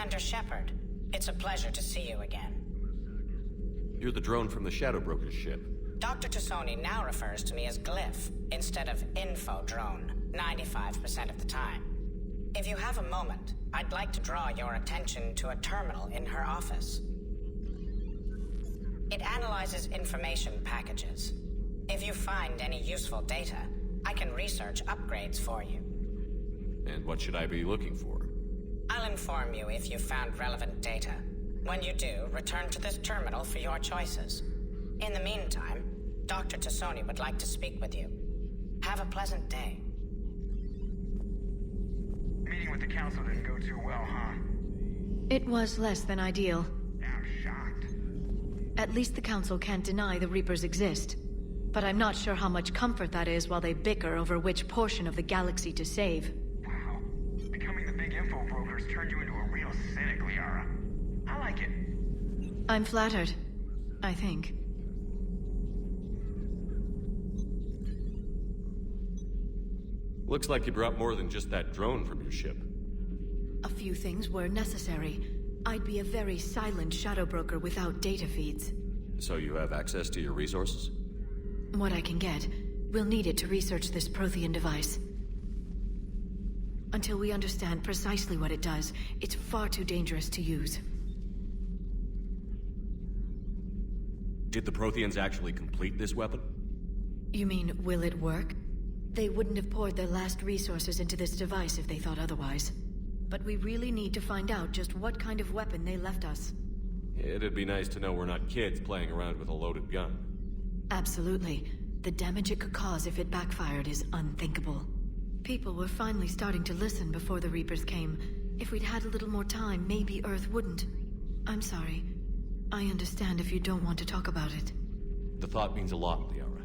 Commander Shepard. It's a pleasure to see you again. You're the drone from the Shadow Broker's ship. Dr. Tassoni now refers to me as Glyph instead of Info Drone, 95% of the time. If you have a moment, I'd like to draw your attention to a terminal in her office. It analyzes information packages. If you find any useful data, I can research upgrades for you. And what should I be looking for? I'll inform you if you found relevant data. When you do, return to this terminal for your choices. In the meantime, Dr. Tassoni would like to speak with you. Have a pleasant day. Meeting with the council didn't go too well, huh? It was less than ideal. I'm shocked. At least the council can't deny the Reapers exist. But I'm not sure how much comfort that is while they bicker over which portion of the galaxy to save. Wow. Becoming the big info brokers turned you into a real cynic, Liara. I like it. I'm flattered, I think. Looks like you brought more than just that drone from your ship. A few things were necessary. I'd be a very silent shadow broker without data feeds. So you have access to your resources? What I can get. We'll need it to research this Prothean device. Until we understand precisely what it does, it's far too dangerous to use. Did the Protheans actually complete this weapon? You mean, will it work? They wouldn't have poured their last resources into this device if they thought otherwise. But we really need to find out just what kind of weapon they left us. It'd be nice to know we're not kids playing around with a loaded gun. Absolutely. The damage it could cause if it backfired is unthinkable. People were finally starting to listen before the Reapers came. If we'd had a little more time, maybe Earth wouldn't. I'm sorry. I understand if you don't want to talk about it. The thought means a lot, Liara.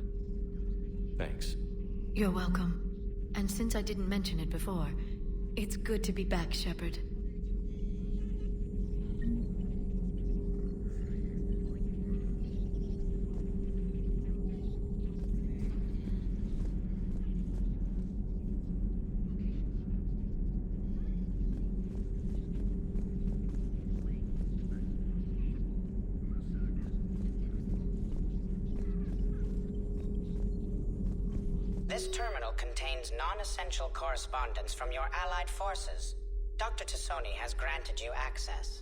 Thanks. You're welcome. And since I didn't mention it before, it's good to be back, Shepard. This terminal contains non-essential correspondence from your allied forces. Dr. Tassoni has granted you access.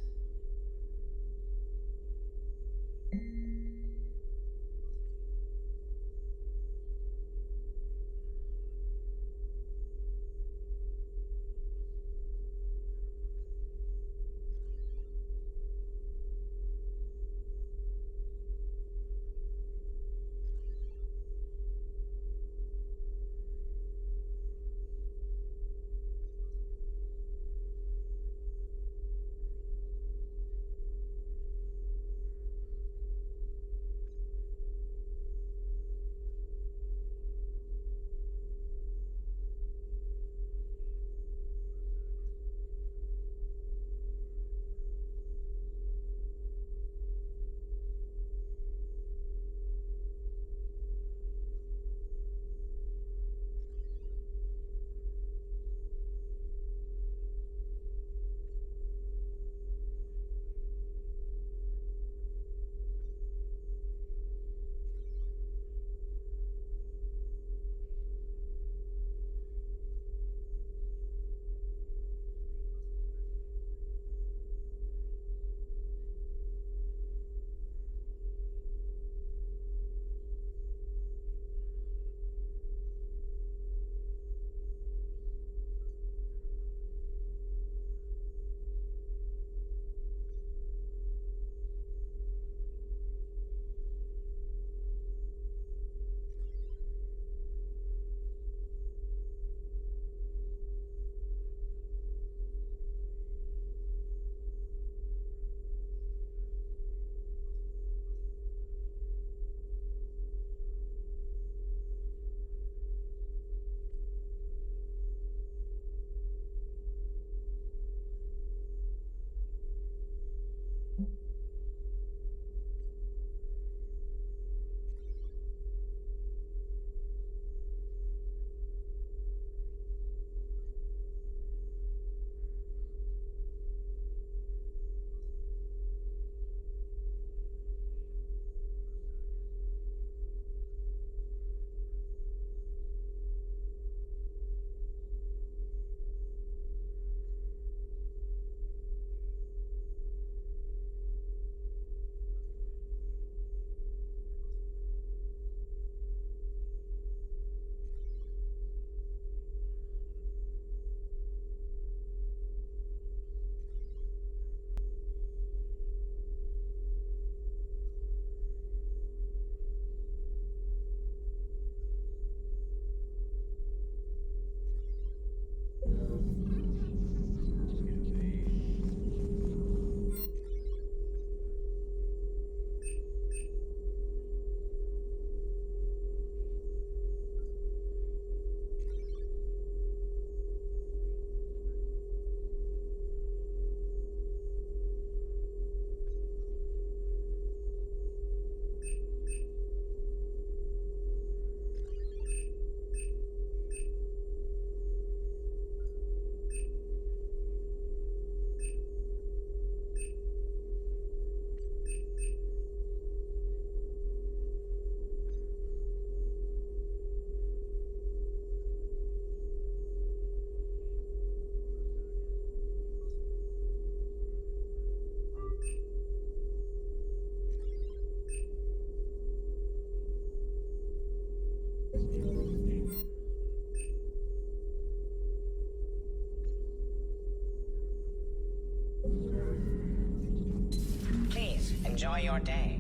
your day.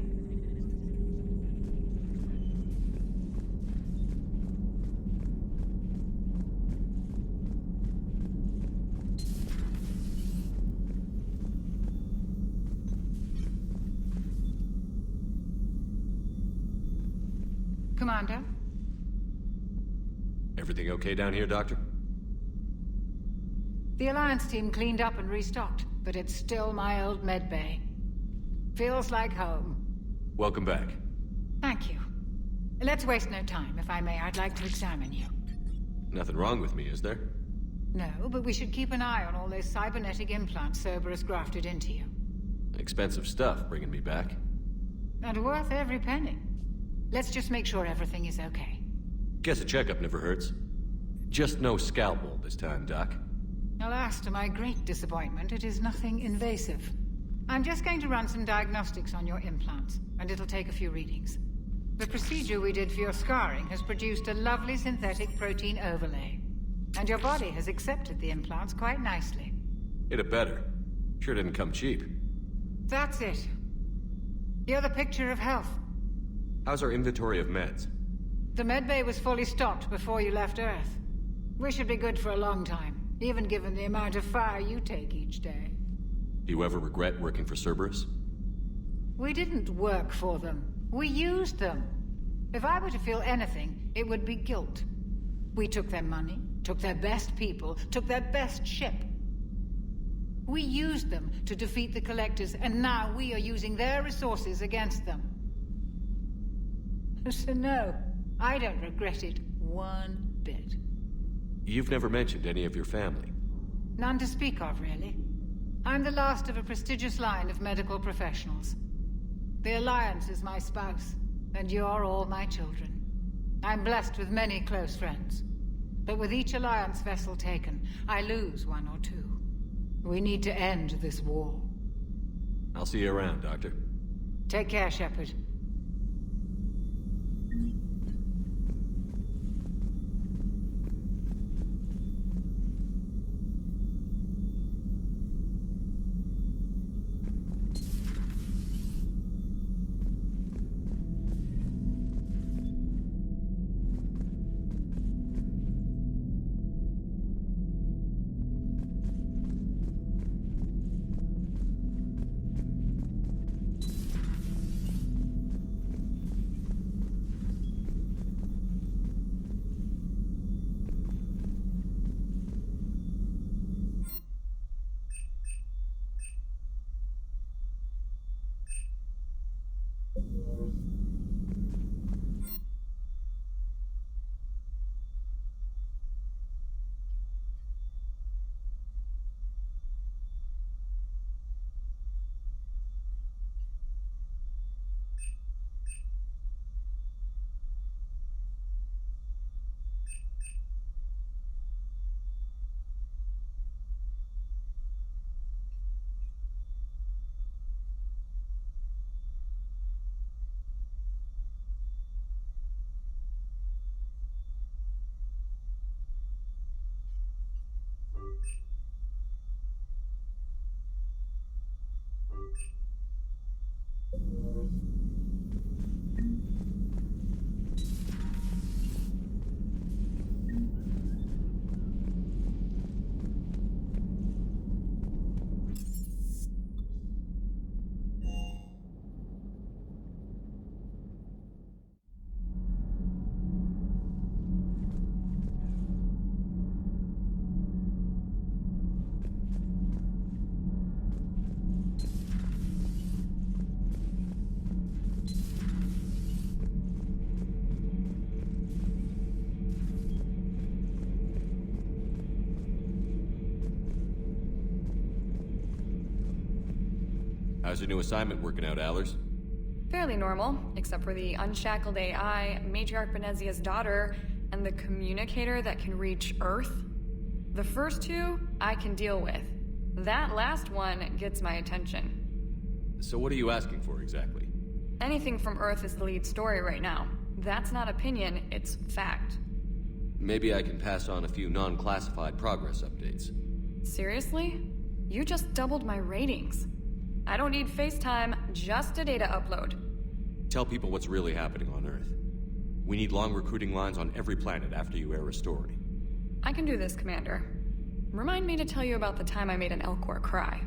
Commander? Everything okay down here, Doctor? The Alliance team cleaned up and restocked, but it's still my old medbay. Feels like home. Welcome back. Thank you. Let's waste no time. If I may, I'd like to examine you. Nothing wrong with me, is there? No, but we should keep an eye on all those cybernetic implants Cerberus grafted into you. Expensive stuff bringing me back. And worth every penny. Let's just make sure everything is okay. Guess a checkup never hurts. Just no scalpel this time, Doc. Alas, to my great disappointment, it is nothing invasive. I'm just going to run some diagnostics on your implants, and it'll take a few readings. The procedure we did for your scarring has produced a lovely synthetic protein overlay. And your body has accepted the implants quite nicely. Hit it better. Sure didn't come cheap. That's it. You're the picture of health. How's our inventory of meds? The medbay was fully stocked before you left Earth. We should be good for a long time, even given the amount of fire you take each day. Do you ever regret working for Cerberus? We didn't work for them. We used them. If I were to feel anything, it would be guilt. We took their money, took their best people, took their best ship. We used them to defeat the Collectors, and now we are using their resources against them. So no, I don't regret it one bit. You've never mentioned any of your family. None to speak of, really. I'm the last of a prestigious line of medical professionals. The Alliance is my spouse, and you're all my children. I'm blessed with many close friends. But with each Alliance vessel taken, I lose one or two. We need to end this war. I'll see you around, Doctor. Take care, Shepard. How's your new assignment working out, Allers? Fairly normal, except for the unshackled AI, Matriarch Benezia's daughter, and the communicator that can reach Earth. The first two, I can deal with. That last one gets my attention. So what are you asking for exactly? Anything from Earth is the lead story right now. That's not opinion, it's fact. Maybe I can pass on a few non-classified progress updates. Seriously? You just doubled my ratings. I don't need FaceTime, just a data upload. Tell people what's really happening on Earth. We need long recruiting lines on every planet after you air a story. I can do this, Commander. Remind me to tell you about the time I made an Elcor cry.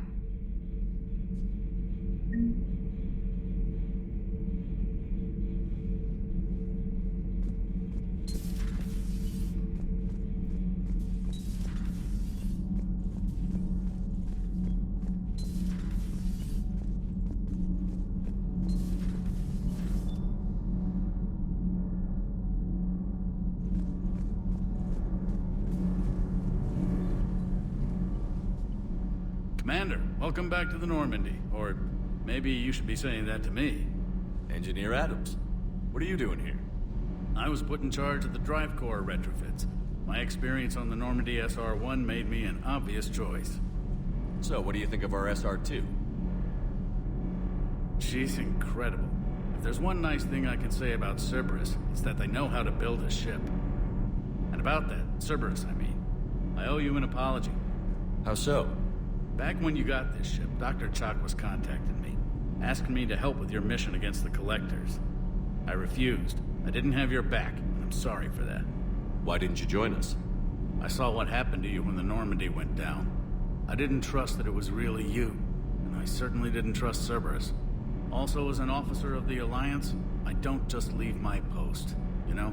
Commander, welcome back to the Normandy. Or maybe you should be saying that to me. Engineer Adams, what are you doing here? I was put in charge of the drive core retrofits. My experience on the Normandy SR-1 made me an obvious choice. So, what do you think of our SR-2? She's incredible. If there's one nice thing I can say about Cerberus, it's that they know how to build a ship. And about that, Cerberus, I mean, I owe you an apology. How so? Back when you got this ship, Dr. Chalk was contacting me, asking me to help with your mission against the Collectors. I refused. I didn't have your back, and I'm sorry for that. Why didn't you join us? I saw what happened to you when the Normandy went down. I didn't trust that it was really you, and I certainly didn't trust Cerberus. Also, as an officer of the Alliance, I don't just leave my post, you know?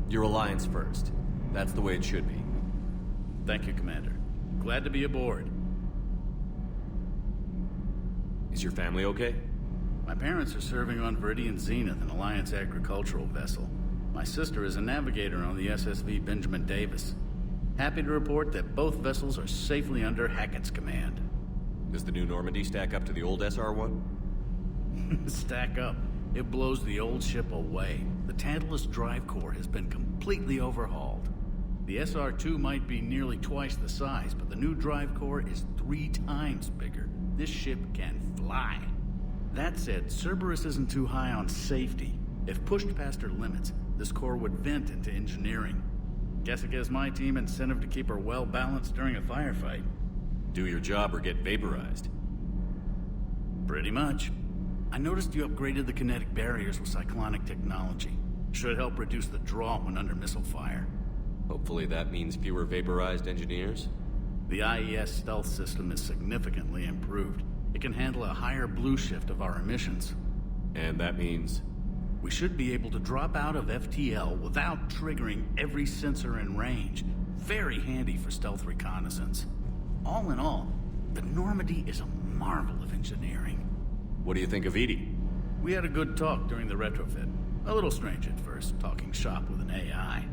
Your Alliance first. That's the way it should be. Thank you, Commander. Glad to be aboard. Is your family okay? My parents are serving on Viridian Zenith, an Alliance agricultural vessel. My sister is a navigator on the SSV Benjamin Davis. Happy to report that both vessels are safely under Hackett's command. Does the new Normandy stack up to the old SR-1? Stack up. It blows the old ship away. The Tantalus drive core has been completely overhauled. The SR-2 might be nearly twice the size, but the new drive core is 3 times bigger. This ship can fly. That said, Cerberus isn't too high on safety. If pushed past her limits, this core would vent into engineering. Guess it gives my team incentive to keep her well balanced during a firefight. Do your job or get vaporized. Pretty much. I noticed you upgraded the kinetic barriers with cyclonic technology. Should help reduce the draw when under missile fire. Hopefully that means fewer vaporized engineers? The IES stealth system is significantly improved. It can handle a higher blue shift of our emissions. And that means? We should be able to drop out of FTL without triggering every sensor in range. Very handy for stealth reconnaissance. All in all, the Normandy is a marvel of engineering. What do you think of Edie? We had a good talk during the retrofit. A little strange at first, talking shop with an AI.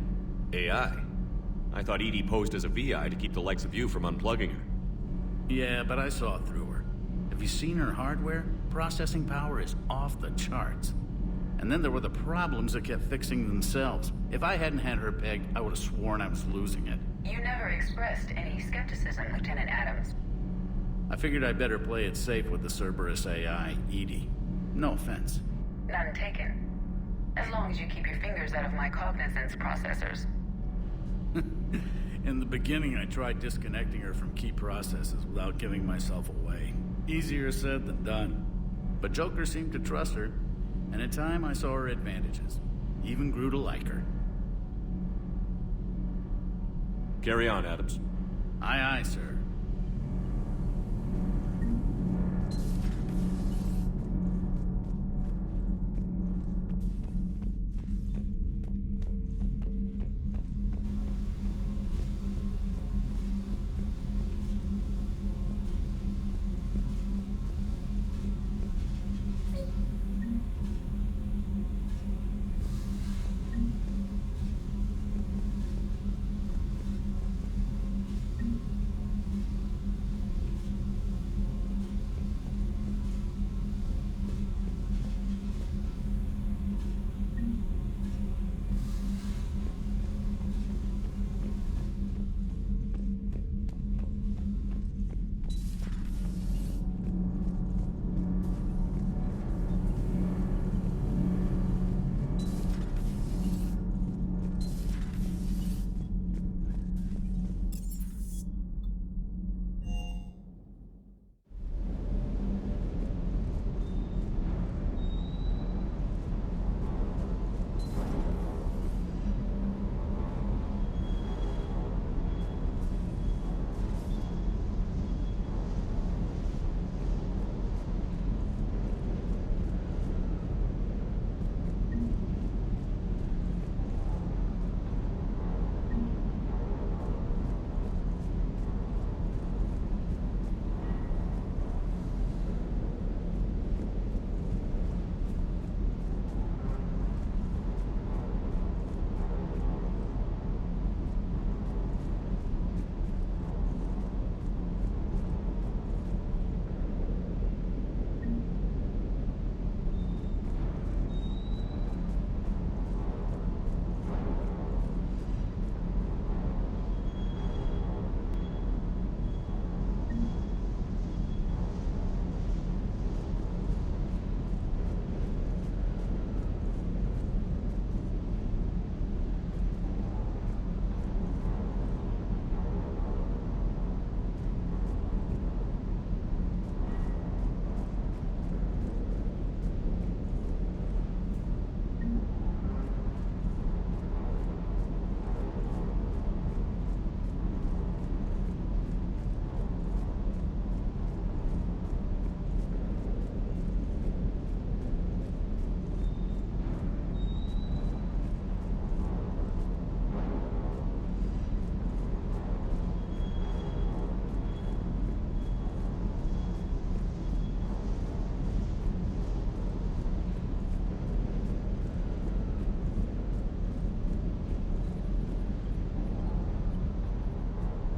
AI? I thought Edie posed as a VI to keep the likes of you from unplugging her. Yeah, but I saw through her. Have you seen her hardware? Processing power is off the charts. And then there were the problems that kept fixing themselves. If I hadn't had her pegged, I would have sworn I was losing it. You never expressed any skepticism, Lieutenant Adams. I figured I'd better play it safe with the Cerberus AI, Edie. No offense. None taken. As long as you keep your fingers out of my cognizance processors. In the beginning, I tried disconnecting her from key processes without giving myself away. Easier said than done. But Joker seemed to trust her, and in time I saw her advantages. Even grew to like her. Carry on, Adams. Aye, aye, sir.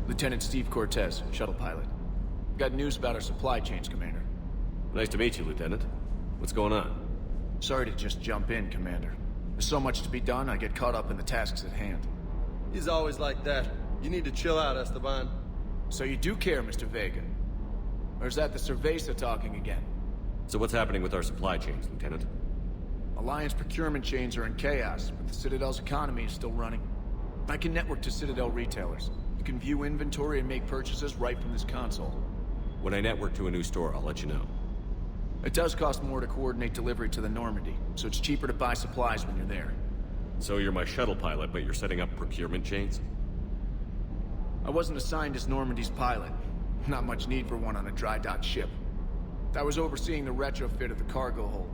Lieutenant Steve Cortez, shuttle pilot. Got news about our supply chains, Commander. Nice to meet you, Lieutenant. What's going on? Sorry to just jump in, Commander. There's so much to be done, I get caught up in the tasks at hand. He's always like that. You need to chill out, Esteban. So you do care, Mr. Vega? Or is that the Cerveza talking again? So what's happening with our supply chains, Lieutenant? Alliance procurement chains are in chaos, but the Citadel's economy is still running. I can network to Citadel retailers. You can view inventory and make purchases right from this console. When I network to a new store, I'll let you know. It does cost more to coordinate delivery to the Normandy, so it's cheaper to buy supplies when you're there. So you're my shuttle pilot, but you're setting up procurement chains? I wasn't assigned as Normandy's pilot. Not much need for one on a dry dock ship. I was overseeing the retrofit of the cargo hold.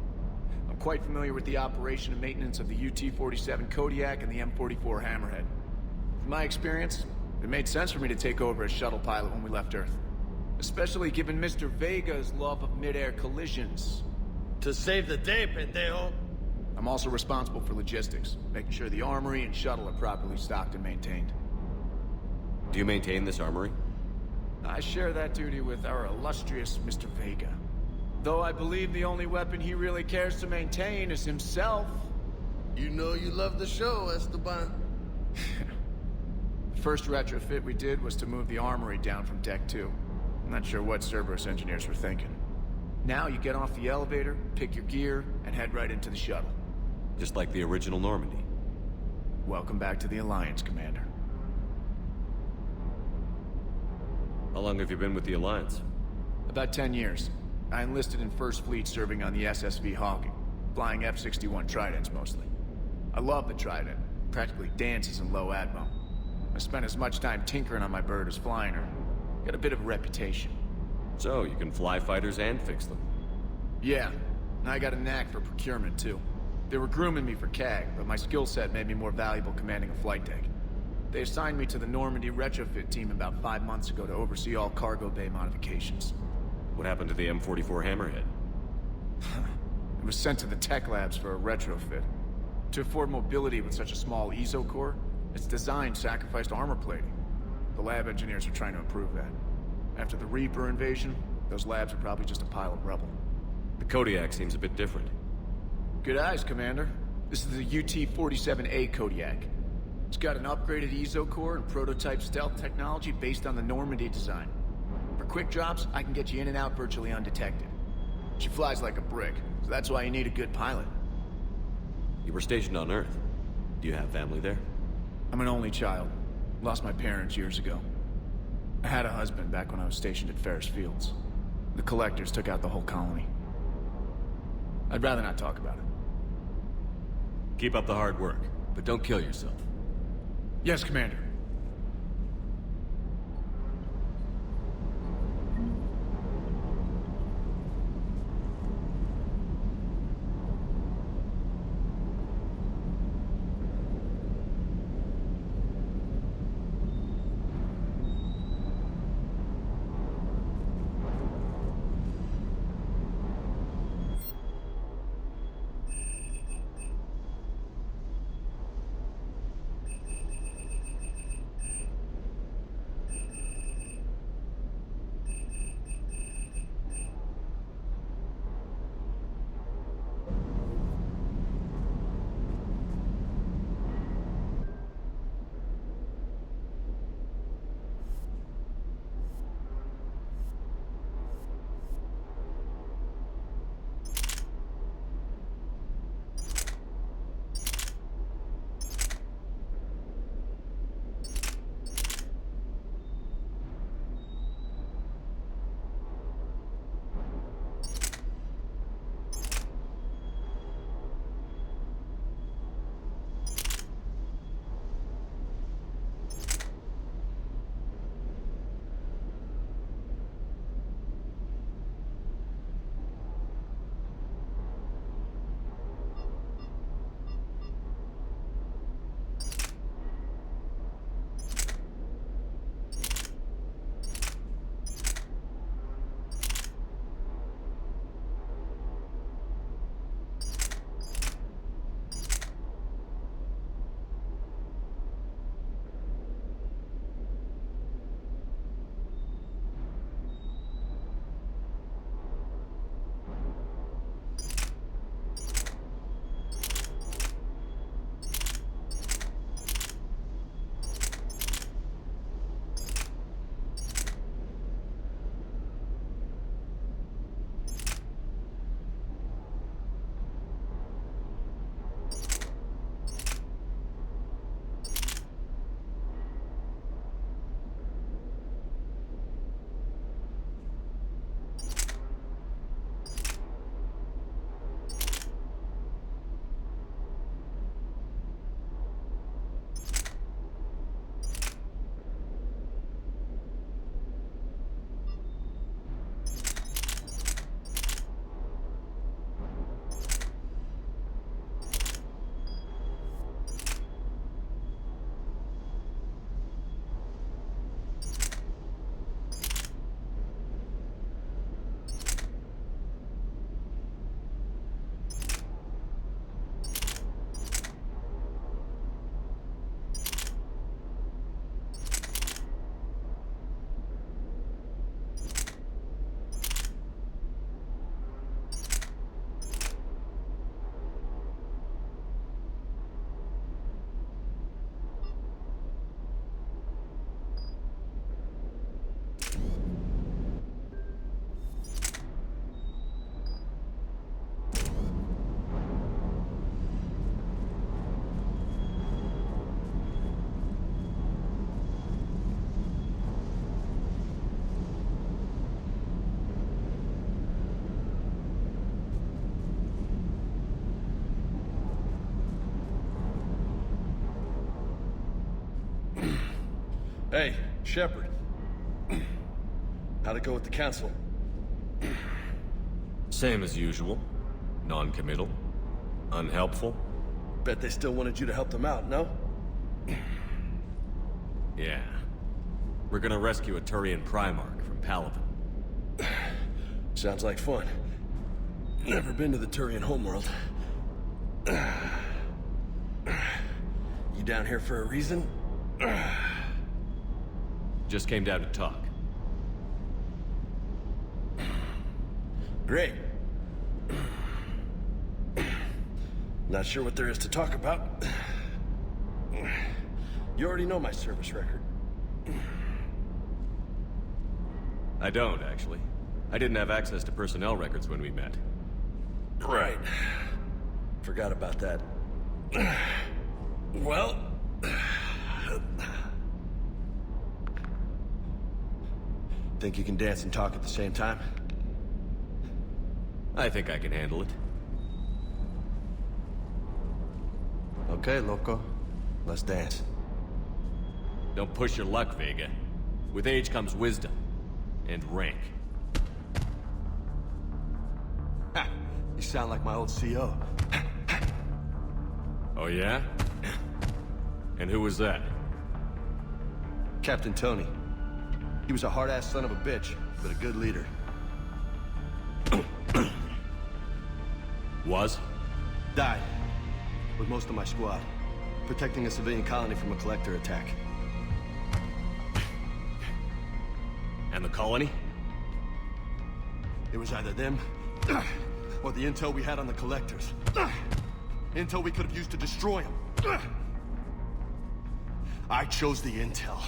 I'm quite familiar with the operation and maintenance of the UT-47 Kodiak and the M44 Hammerhead. From my experience, it made sense for me to take over as shuttle pilot when we left Earth. Especially given Mr. Vega's love of mid-air collisions. To save the day, pendejo. I'm also responsible for logistics, making sure the armory and shuttle are properly stocked and maintained. Do you maintain this armory? I share that duty with our illustrious Mr. Vega. Though I believe the only weapon he really cares to maintain is himself. You know you love the show, Esteban. The first retrofit we did was to move the armory down from Deck 2. I'm not sure what Cerberus engineers were thinking. Now you get off the elevator, pick your gear, and head right into the shuttle. Just like the original Normandy. Welcome back to the Alliance, Commander. How long have you been with the Alliance? About 10 years. I enlisted in First Fleet serving on the SSV Hawking, flying F-61 Tridents mostly. I love the Trident. Practically dances in low atmo. I spent as much time tinkering on my bird as flying her. Got a bit of a reputation. So, you can fly fighters and fix them? Yeah, and I got a knack for procurement too. They were grooming me for CAG, but my skill set made me more valuable commanding a flight deck. They assigned me to the Normandy retrofit team about 5 months ago to oversee all cargo bay modifications. What happened to the M44 Hammerhead? It was sent to the tech labs for a retrofit. To afford mobility with such a small ESO core, its design sacrificed armor plating. The lab engineers are trying to improve that. After the Reaper invasion, those labs are probably just a pile of rubble. The Kodiak seems a bit different. Good eyes, Commander. This is the UT-47A Kodiak. It's got an upgraded ESO core and prototype stealth technology based on the Normandy design. For quick drops, I can get you in and out virtually undetected. She flies like a brick, so that's why you need a good pilot. You were stationed on Earth. Do you have family there? I'm an only child. Lost my parents years ago. I had a husband back when I was stationed at Ferris Fields. The collectors took out the whole colony. I'd rather not talk about it. Keep up the hard work, but don't kill yourself. Yes, Commander. Hey, Shepard. How'd it go with the council? Same as usual. Non-committal. Unhelpful. Bet they still wanted you to help them out, no? Yeah. We're gonna rescue a Turian Primarch from Palaven. Sounds like fun. Never been to the Turian homeworld. You down here for a reason? Just came down to talk. Great. Not sure what there is to talk about. You already know my service record. I don't, actually. I didn't have access to personnel records when we met. Right. Forgot about that. Well... Think you can dance and talk at the same time? I think I can handle it. Okay, loco. Let's dance. Don't push your luck, Vega. With age comes wisdom. And rank. Ha! You sound like my old CO. Oh, yeah? And who was that? Captain Tony. He was a hard-ass son of a bitch, but a good leader. Was? Died. With most of my squad. Protecting a civilian colony from a collector attack. And the colony? It was either them, or the intel we had on the collectors. Intel we could have used to destroy them. I chose the intel.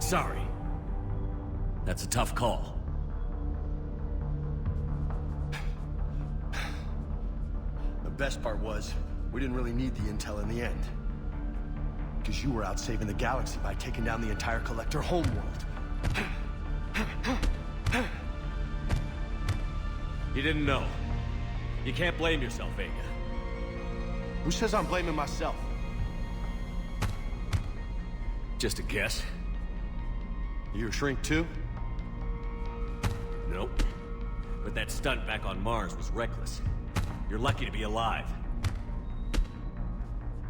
Sorry. That's a tough call. The best part was, we didn't really need the intel in the end. Because you were out saving the galaxy by taking down the entire collector homeworld. You didn't know. You can't blame yourself, Vega. Who says I'm blaming myself? Just a guess. You a shrink too? Nope. But that stunt back on Mars was reckless. You're lucky to be alive.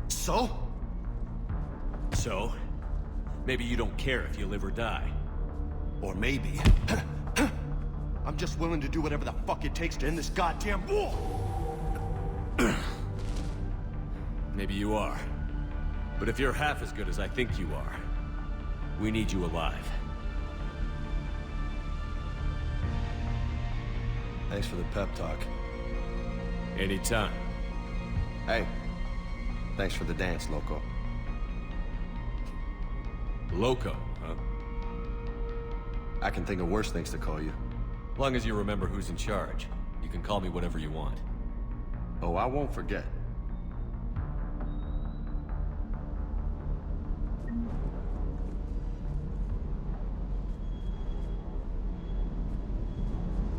So? So? Maybe you don't care if you live or die. Or maybe... I'm just willing to do whatever the fuck it takes to end this goddamn war! Maybe you are. But if you're half as good as I think you are, we need you alive. Thanks for the pep talk. Anytime. Hey, thanks for the dance, loco. Loco, huh? I can think of worse things to call you. Long as you remember who's in charge, you can call me whatever you want. Oh, I won't forget.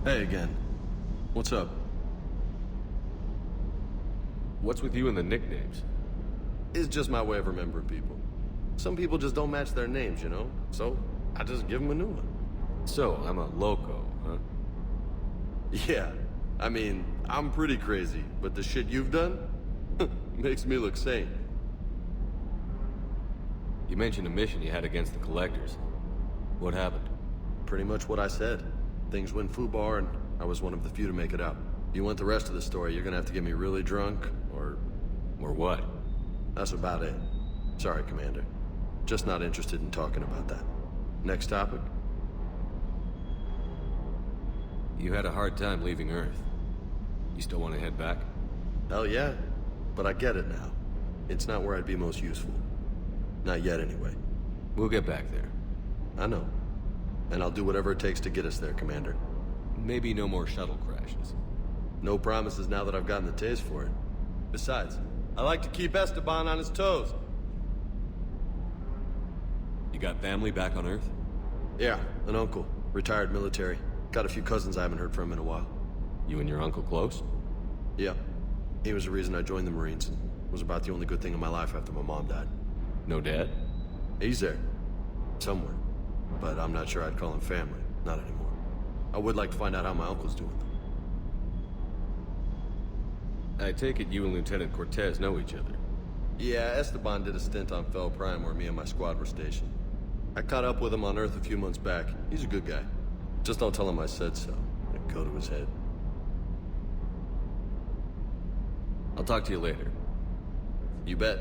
Hey again. What's up? What's with you and the nicknames? It's just my way of remembering people. Some people just don't match their names, you know? So, I just give them a new one. So, I'm a loco, huh? Yeah. I mean, I'm pretty crazy, but the shit you've done makes me look sane. You mentioned a mission you had against the Collectors. What happened? Pretty much what I said. Things went foobar, and I was one of the few to make it out. If you want the rest of the story, you're gonna have to get me really drunk, or... Or what? That's about it. Sorry, Commander. Just not interested in talking about that. Next topic? You had a hard time leaving Earth. You still want to head back? Hell yeah. But I get it now. It's not where I'd be most useful. Not yet, anyway. We'll get back there. I know. And I'll do whatever it takes to get us there, Commander. Maybe no more shuttle crashes. No promises now that I've gotten the taste for it. Besides, I like to keep Esteban on his toes. You got family back on Earth? Yeah, an uncle. Retired military. Got a few cousins I haven't heard from in a while. You and your uncle close? Yeah. He was the reason I joined the Marines. It was about the only good thing in my life after my mom died. No dad? He's there. Somewhere. But I'm not sure I'd call him family. Not anymore. I would like to find out how my uncle's doing, though. I take it you and Lieutenant Cortez know each other. Yeah, Esteban did a stint on Fel Prime where me and my squad were stationed. I caught up with him on Earth a few months back. He's a good guy. Just don't tell him I said so. It'd go to his head. I'll talk to you later. You bet.